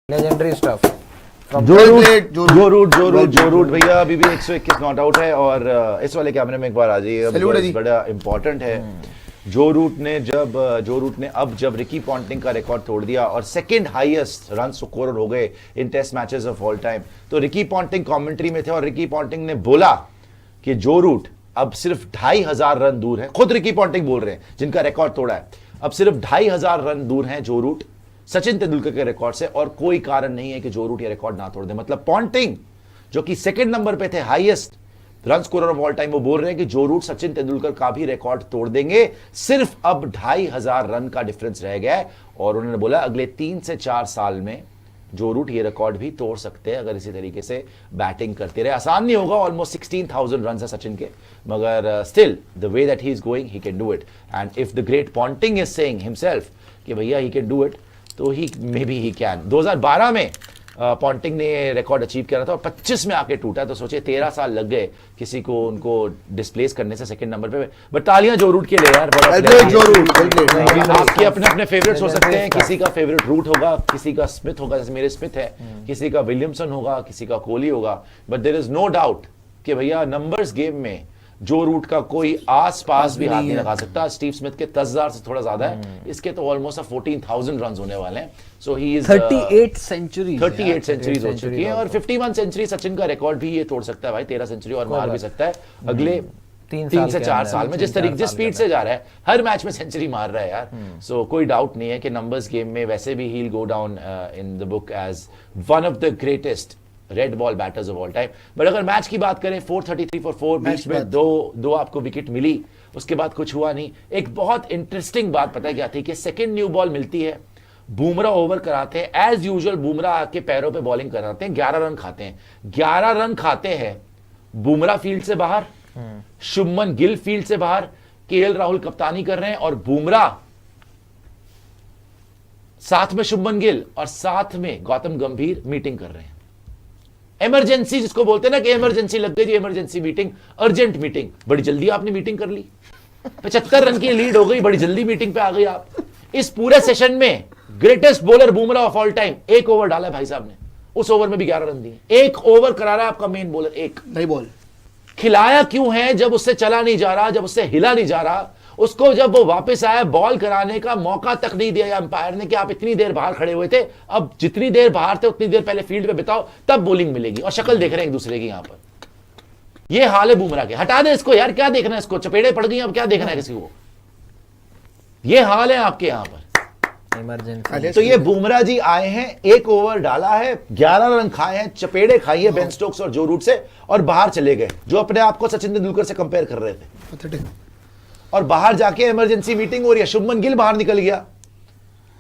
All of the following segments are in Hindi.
Legendary stuff. जो रूट भैया अभी भी 121 नॉट आउट है और इस वाले कैमरे में एक बार आ जाइए, बड़ा इंपॉर्टेंट है। जो रूट ने जब रिकी पॉन्टिंग का रिकॉर्ड तोड़ दिया और सेकंड हाईएस्ट रन स्कोरर हो गए in test matches of all time, तो रिकी पॉन्टिंग कमेंट्री में थे और रिकी पॉन्टिंग ने बोला कि जो रूट अब सिर्फ 2500 रन दूर है। खुद रिकी पॉन्टिंग बोल रहे हैं, जिनका रिकॉर्ड तोड़ा है, अब सिर्फ 2500 रन दूर हैं जो रूट सचिन तेंदुलकर के रिकॉर्ड से, और कोई कारण नहीं है कि जो रूट ये रिकॉर्ड ना तोड़ दे। मतलब पॉन्टिंग जो कि सेकंड नंबर पे थे highest run scorer of all time, वो बोल रहे हैं कि जो रूट सचिन तेंदुलकर का भी रिकॉर्ड तोड़ देंगे। सिर्फ अब 2500 रन का डिफरेंस रह गया है और उन्होंने बोला अगले 3 से 4 साल में जो रूट ये रिकॉर्ड भी तोड़ सकते हैं अगर इसी तरीके से बैटिंग करते रहे। आसान नहीं होगा, ऑलमोस्ट 16,000 रन है सचिन के, मगर still the way that he is going he can do it. And if the great Ponting is saying himself कि भैया ही कैन डू इट, तो ही मे बी ही कैन। 2012 में पॉन्टिंग ने रिकॉर्ड अचीव किया था और 25 में आके टूटा, तो सोचिए 13 साल लग गए किसी को उनको डिस्प्लेस करने से सेकंड नंबर पे। बट तालियां जो रूट के लिए यार, आपके अपने अपने फेवरेट्स हो सकते हैं, किसी का फेवरेट रूट होगा, किसी का स्मिथ होगा, जैसे मेरे स्मिथ है, किसी का विलियमसन होगा, किसी का कोहली होगा, but there is no doubt कि भैया नंबर्स गेम में जो रूट का कोई आस पास भी हाथ नहीं लगा सकता। स्टीव स्मिथ के 10,000 से थोड़ा ज्यादा है, इसके तो ऑलमोस्ट 14,000 रन होने वाले हैं। सो ही इज 38 सेंचुरीज हो चुकी है और 51 सेंचुरी सचिन का रिकॉर्ड भी ये तोड़ सकता है भाई, 13 सेंचुरी और मार भी सकता है अगले 3 से 4 साल में। जिस तरीके जिस स्पीड से जा रहा है, हर मैच में सेंचुरी मार रहा है यार। सो कोई डाउट नहीं है कि नंबर्स गेम में वैसे भी he will go down in the book as one of the greatest red ball batters of all time. But अगर मैच की बात करें, 433 फॉर 4, बीच में दो आपको विकेट मिली, उसके बाद कुछ हुआ नहीं। एक बहुत इंटरेस्टिंग बात पता क्या थी कि सेकंड न्यू बॉल मिलती है, बुमराह ओवर कराते हैं, एज यूजुअल बुमराह के पैरों पे बॉलिंग कराते हैं, 11 रन खाते हैं। 11 रन खाते हैं, बुमराह फील्ड से बाहर, शुभमन गिल फील्ड से बाहर, केएल राहुल कप्तानी कर रहे हैं और बुमराह साथ में शुभमन गिल और साथ में गौतम गंभीर मीटिंग कर रहे हैं। इमरजेंसी जिसको बोलते हैं ना कि इमरजेंसी लग गई जी, इमरजेंसी मीटिंग, अर्जेंट मीटिंग। बड़ी जल्दी आपने मीटिंग कर ली, 75 रन की लीड हो गई, बड़ी जल्दी मीटिंग पे आ गई आप। इस पूरे सेशन में greatest bowler Bumrah of all time, एक ओवर डाला भाई साहब ने, उस ओवर में भी 11 रन दिए। एक ओवर करा रहा है आपका मेन बॉलर, एक नहीं बॉल खिलाया क्यों है? जब उससे चला नहीं जा रहा, जब उससे हिला नहीं जा रहा, उसको जब वो वापस आया बॉल कराने का मौका तक नहीं दिया अंपायर ने कि आप इतनी देर बाहर खड़े हुए थे, अब जितनी देर बाहर थे उतनी देर पहले फील्ड पे बिताओ, तब बॉलिंग मिलेगी। और शक्ल देख रहे हैं एक दूसरे की यहां पर। ये हाल है बुमराह के। हटा दे इसको यार, क्या देखना है इसको, चपेड़े पड़ गई, अब क्या देखना है किसी को। ये हाल है आपके यहां पर इमरजेंसी। तो ये बुमराह जी आए हैं, एक ओवर डाला है, 11 रन खाए हैं, चपेड़े खाई है बेन स्टोक्स और जो रूट से, और बाहर चले गए, जो अपने आप को सचिन तेंदुलकर से कंपेयर कर रहे थे। और बाहर जाके इमरजेंसी मीटिंग हो रही है, शुभमन गिल बाहर निकल गया,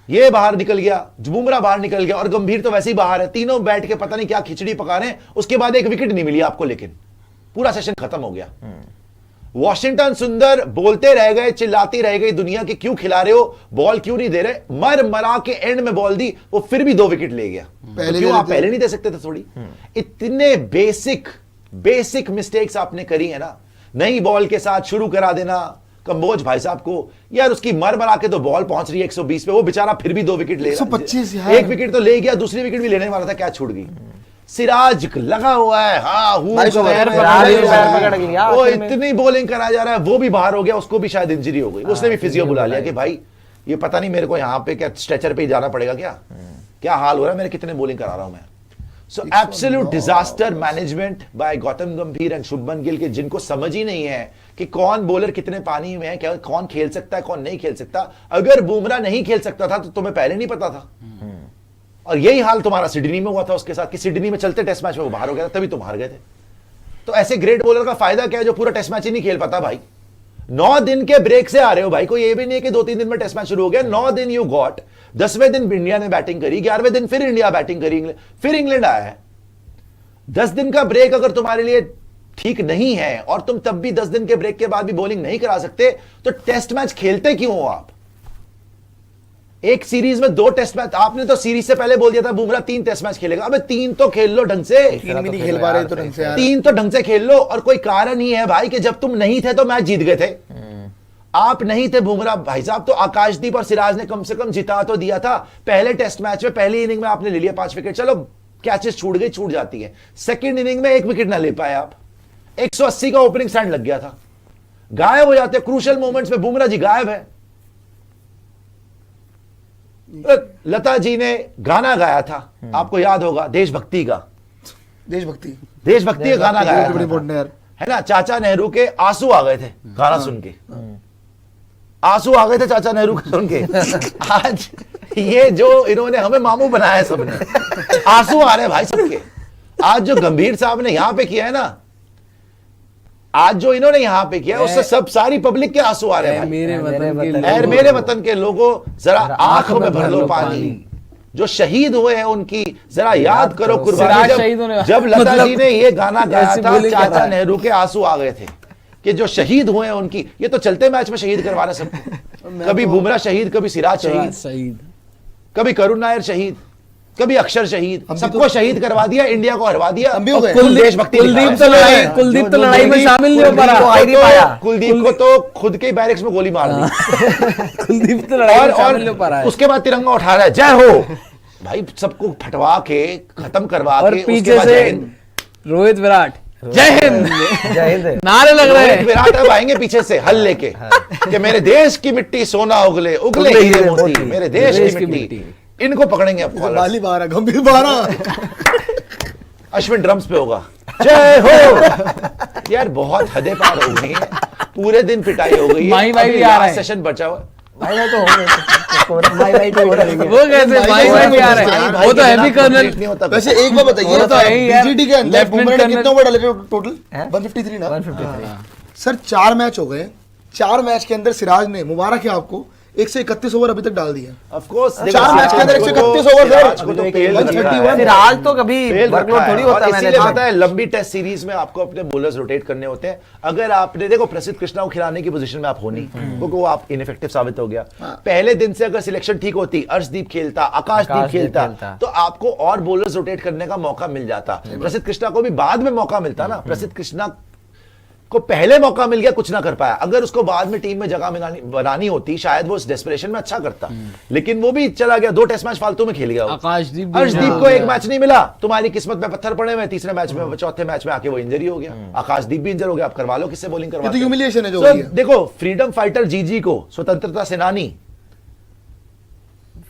ये बाहर निकल गया, बुमराह बाहर निकल गया और गंभीर तो वैसे ही बाहर है। तीनों बैठ के पता नहीं क्या खिचड़ी पका रहे हैं। उसके बाद एक विकेट नहीं मिली आपको, लेकिन पूरा सेशन खत्म हो गया। वॉशिंगटन सुंदर बोलते रह गए, चिल्लाती रह गई दुनिया की क्यों खिला रहे हो, बॉल क्यों नहीं दे रहे। मर मरा के एंड में बॉल दी, वो फिर भी 2 विकेट ले गया। तो क्यों आप पहले नहीं दे सकते थे थोड़ी? इतने बेसिक मिस्टेक्स आपने करी है ना। नई बॉल के साथ शुरू करा देना कंबोज भाई साहब को यार, उसकी मर मरा के तो बॉल पहुंच रही है 120 पे, वो बेचारा फिर भी 2 विकेट ले रहा है। 125 एक विकेट तो ले गया, दूसरी विकेट भी लेने वाला था, क्या छूट गई। सिराज लगा हुआ है, वो इतनी बॉलिंग करा जा रहा है, वो भी बाहर हो गया, उसको भी शायद इंजरी हो गई। उसने भी फिजियो बुला लिया कि भाई ये पता नहीं मेरे को यहाँ पे क्या स्ट्रेचर पे ही जाना पड़ेगा, क्या हाल हो रहा है, मेरे कितने बॉलिंग करा रहा हूं मैं। So absolute disaster management by Gautam गंभीर एंड शुभमन गिल के, जिनको समझ ही नहीं है कि कौन बॉलर कितने पानी में है, क्या कौन खेल सकता है कौन नहीं खेल सकता। अगर बुमराह नहीं खेल सकता था तो तुम्हें पहले नहीं पता था। और यही हाल तुम्हारा सिडनी में हुआ था उसके साथ कि सिडनी में चलते टेस्ट मैच में वो बाहर हो गया था, तभी तुम हार गए थे। तो ऐसे ग्रेट बॉलर का फायदा क्या है जो पूरा टेस्ट मैच ही नहीं खेल पाता भाई। 9 दिन के ब्रेक से आ रहे हो भाई, कोई ये भी नहीं है कि 2-3 दिन में टेस्ट मैच शुरू हो गया। 9 दिन यू गॉट, 10वें दिन इंडिया ने बैटिंग करी, 11वें दिन फिर इंडिया बैटिंग करी, फिर इंग्लैंड आया है। 10 दिन का ब्रेक अगर तुम्हारे लिए ठीक नहीं है और तुम तब भी 10 दिन के ब्रेक के बाद भी बॉलिंग नहीं करा सकते, तो टेस्ट मैच खेलते क्यों हो आप? एक सीरीज में 2 टेस्ट मैच, आपने तो सीरीज से पहले बोल दिया था बुमराह 3 टेस्ट मैच खेलेगा। अबे 3 तो खेल लो ढंग से, 3 भी नहीं खेल पा रहे तो ढंग से यार। 3 तो ढंग से खेल लो। और कोई कारण ही है भाई कि जब तुम नहीं थे तो मैच जीत गए थे, आप नहीं थे बुमराह भाई साहब, तो आकाशदीप और सिराज ने कम से कम जिता तो दिया था। पहले टेस्ट मैच में पहली इनिंग में आपने ले लिया 5 विकेट, चलो कैचेस छूट गई, छूट जाती है। सेकंड इनिंग में 1 विकेट ना ले पाए आप, 180 का ओपनिंग स्टैंड लग गया था, गायब हो जाते। क्रूशियल मोमेंट्स में बुमराह जी गायब है। लता जी ने गाना गाया था, आपको याद होगा, देशभक्ति का, देशभक्ति का गाना गाया था, है ना। चाचा नेहरू के आंसू आ गए थे गाना सुन के, आंसू आ गए थे चाचा नेहरू के सुन के। आज ये जो इन्होंने हमें मामू बनाया है सबने, आंसू आ रहे हैं भाई सबके। आज जो गंभीर साहब ने यहां पे किया है ना, आज जो इन्होंने यहां पे किया उससे सब सारी पब्लिक के आंसू आ रहे हैं। मेरे वतन के लोगों, जरा आंखों में भर लो पानी। जो शहीद हुए हैं उनकी जरा याद करो कुर्बानी। जब लता जी ने ये गाना गाया था, चाचा नेहरू के आंसू आ गए थे कि जो शहीद हुए हैं उनकी। ये तो चलते मैच में शहीद करवा रहे सबको, कभी बुमराह शहीद, कभी सिराज शहीद, कभी करुण नायर शहीद, कभी अक्षर शहीद, सबको शहीद करवा दिया, इंडिया को हरवा दिया। कुलदीप तो लड़ाई में शामिल नहीं हो पा रहा, कुलदीप को तो खुद के बैरिक्स में गोली मार दी। कुलदीप तो लड़ाई में शामिल नहीं हो पा रहा है। उसके बाद तिरंगा उठा रहा है, जय हो भाई, सबको फटवा के खत्म करवा के, पीछे से रोहित विराट जय हिंद, जय हिंद नारे लग रहे हैं। विराट अब आएंगे पीछे से हल लेके कि मेरे देश की मिट्टी सोना उगले, उगले हीरे मोती, मेरे देश की मिट्टी। इनको पकड़ेंगे अब, बाली बारा, गंभीर बारा, अश्विन ड्रम्स पे होगा, जय हो। यार बहुत हदें पार हो गई हैं, पूरे दिन पिटाई हो गई है। माही भाई भी आ रहा है, सेशन बचा हुआ। वो कैसे भाई भी आ रहा है, वो तो हैवी कर्नल। वैसे एक बार बताइए, पीजीटी के अंदर बुमराह ने कितना ओवर डाले टोटल? 153 ना? 153। सर 4 मैच हो गए, 4 मैच के अंदर सिराज ने, मुबारक है आपको, 131 ओवर अभी तक डाल दिया। ऑफ कोर्स 4 मैच के अंदर 131 ओवर। सिराज तो कभी वर्कलोड थोड़ी होता है। इसीलिए पता है लंबी टेस्ट सीरीज में आपको अपने बॉलर्स रोटेट करने होते हैं। अगर आपने देखो प्रसिद्ध कृष्णा को खिलाने की पोजीशन में आप हो नहीं, क्योंकि वो आप इनइफेक्टिव साबित हो गया। पहले दिन से अगर सिलेक्शन ठीक होती, अर्शदीप खेलता, आकाशदीप खेलता, तो आपको और बॉलर्स रोटेट करने का मौका मिल जाता। प्रसिद्ध कृष्णा को भी बाद में मौका मिलता ना, प्रसिद्ध कृष्णा को पहले मौका मिल गया, कुछ ना कर पाया। अगर उसको बाद में टीम में जगह बनानी होती, शायद वो इस डेस्परेशन में अच्छा करता, लेकिन वो भी चला गया। 2 टेस्ट मैच फालतू में खेल गया। आकाशदीप को 1 मैच नहीं मिला, तुम्हारी किस्मत में पत्थर पड़े हुए। तीसरे मैच में, चौथे मैच में आके वो इंजरी हो गया। आकाशदीप भी इंजर हो गया, आप करवा लो, किससे बॉलिंग करवा। ह्यूमिलिएशन है जो देखो, फ्रीडम फाइटर जीजी को, स्वतंत्रता सेनानी,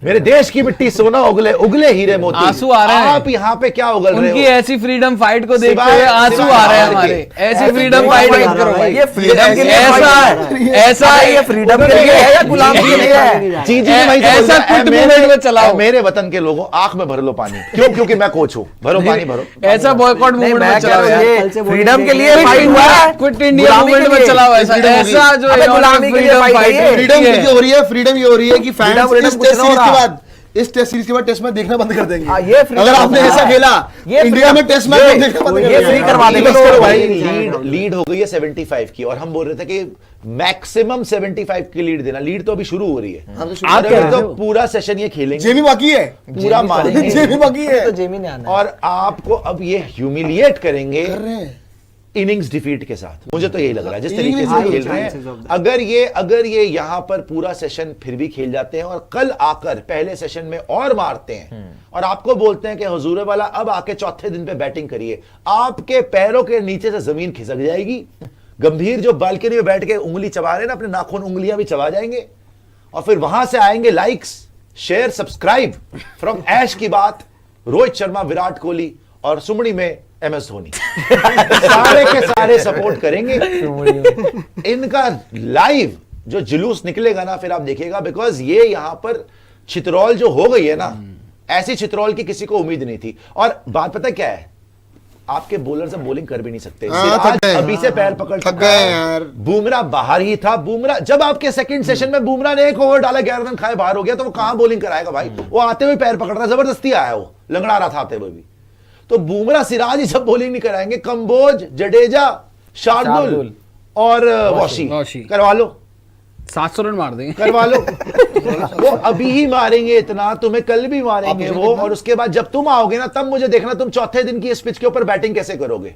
मेरे देश की मिट्टी सोना उगले, उगले हीरे मोती, आंसू आ रहे हैं। आप यहाँ पे क्या उगल रहे हो? उनकी ऐसी फ्रीडम फाइट को देखते हुए आंसू आ रहे हैं हमारे। ऐसी फ्रीडम फाइट मत करो भाई। ये फ्रीडम के लिए ऐसा ये फ्रीडम के लिए है या गुलाम के लिए है? जी ऐसा कुछ मूवमेंट में चलाओ। मेरे वतन के लोगों, आंख में भर लो पानी। क्यों? क्योंकि मैं कोच हूँ। भरो पानी भरो। ऐसा बॉयकॉट मूवमेंट में चलाओ। फ्रीडम के लिए फाइट हुआ है, क्विट इंडिया मूवमेंट में चलाओ। ऐसा जो गुलामी के लिए फाइट। फ्रीडम ये हो रही है, फ्रीडम ये हो रही है कि फैंस इस टेस्ट सीरीज के बाद टेस्ट मैच देखना बंद कर देंगे। अगर आपने ऐसा खेला इंडिया में टेस्ट मैच देखना बंद कर देंगे। करवा देंगे भाई। लीड हो गई है 75 की, और हम बोल रहे थे कि मैक्सिमम 75 की लीड देना। लीड तो अभी शुरू हो रही है, आप तो पूरा सेशन ये खेलेंगे। जेमी बाकी है, पूरा मारेंगे, जेमी बाकी है, तो जेमी ने आना है। और आपको अब ये ह्यूमिलिएट करेंगे इनिंग्स डिफीट के साथ। मुझे तो यही लग रहा है जिस तरीके से खेल रहे हैं। अगर ये यहां पर पूरा सेशन फिर भी खेल जाते हैं और कल आकर पहले सेशन में और मारते हैं और आपको बोलते हैं कि हुजूर वाला अब आके चौथे दिन पे बैटिंग करिए, आपके पैरों के नीचे से जमीन खिसक जाएगी। गंभीर जो बालकनी में बैठ के उंगली चबा रहे हैं ना, अपने नाखून उंगलियां भी चबा जाएंगे, और फिर वहां से आएंगे लाइक्स, शेयर, सब्सक्राइब फ्रॉम ऐश की बात, रोहित शर्मा, विराट कोहली और सुमड़ी में MS धोनी। सारे के सारे सपोर्ट करेंगे। इनका लाइव जो जुलूस निकलेगा ना, फिर आप देखिएगा, बिकॉज ये यहां पर छितरौल जो हो गई है ना, ऐसी छितरौल की किसी को उम्मीद नहीं थी। और बात पता क्या है, आपके बॉलर अब बॉलिंग कर भी नहीं सकते। अभी से पैर पकड़ चुका है। बुमराह बाहर ही था। बुमराह जब आपके सेकंड सेशन में बुमराह ने 1 ओवर डाला, 11 रन खाए बाहर हो गया, तो वो कहां बॉलिंग कराएगा भाई? वो आते हुए पैर पकड़ रहा, जबरदस्ती आया, वो लंगड़ा रहा था आते हुए भी। तो बुमराह सिराज ही सब बॉलिंग नहीं कराएंगे। कंबोज, जडेजा, शार्दुल और वॉशी करवा लो, 700 रन मार देंगे, करवा लो। वो अभी ही मारेंगे इतना, तुम्हें कल भी मारेंगे वो, और उसके बाद जब तुम आओगे ना, तब मुझे देखना तुम चौथे दिन की इस पिच के ऊपर बैटिंग कैसे करोगे।